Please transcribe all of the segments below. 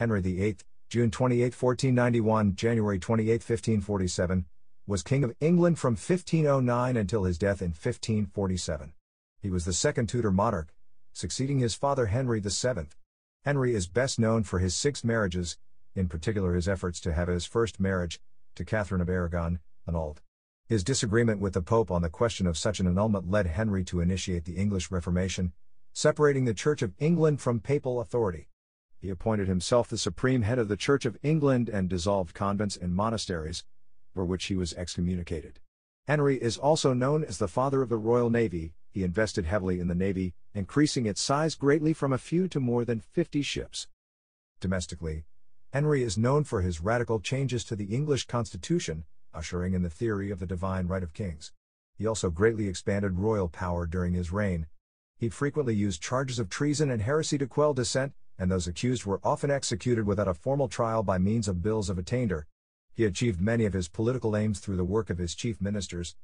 Henry VIII, June 28, 1491, January 28, 1547, was King of England from 1509 until his death in 1547. He was the second Tudor monarch, succeeding his father Henry VII. Henry is best known for his 6 marriages, in particular his efforts to have his first marriage, to Catherine of Aragon, annulled. His disagreement with the Pope on the question of such an annulment led Henry to initiate the English Reformation, separating the Church of England from papal authority. He appointed himself the supreme head of the Church of England and dissolved convents and monasteries, for which he was excommunicated. Henry is also known as the father of the Royal Navy. He invested heavily in the Navy, increasing its size greatly from a few to more than 50 ships. Domestically, Henry is known for his radical changes to the English Constitution, ushering in the theory of the divine right of kings. He also greatly expanded royal power during his reign. He frequently used charges of treason and heresy to quell dissent, and those accused were often executed without a formal trial by means of bills of attainder. He achieved many of his political aims through the work of his chief ministers,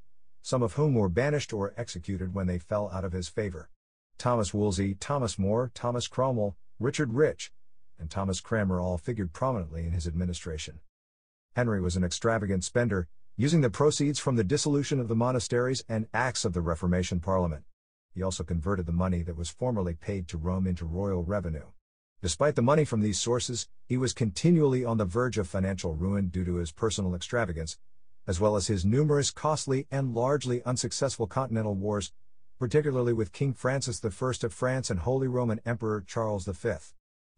some of whom were banished or executed when they fell out of his favor. Thomas Wolsey, Thomas More, Thomas Cromwell, Richard Rich, and Thomas Cranmer all figured prominently in his administration. Henry was an extravagant spender, using the proceeds from the dissolution of the monasteries and acts of the Reformation Parliament. He also converted the money that was formerly paid to Rome into royal revenue. Despite the money from these sources, he was continually on the verge of financial ruin due to his personal extravagance, as well as his numerous costly and largely unsuccessful continental wars, particularly with King Francis I of France and Holy Roman Emperor Charles V.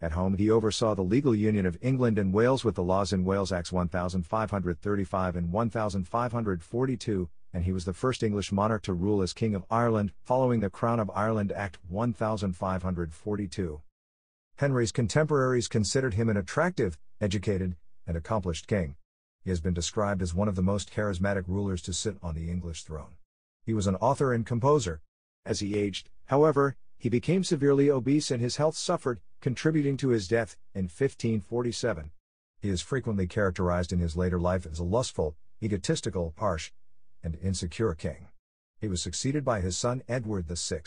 At home he oversaw the legal union of England and Wales with the laws in Wales Acts 1535 and 1542, and he was the first English monarch to rule as King of Ireland, following the Crown of Ireland Act 1542. Henry's contemporaries considered him an attractive, educated, and accomplished king. He has been described as one of the most charismatic rulers to sit on the English throne. He was an author and composer. As he aged, however, he became severely obese and his health suffered, contributing to his death in 1547. He is frequently characterized in his later life as a lustful, egotistical, harsh, and insecure king. He was succeeded by his son Edward VI.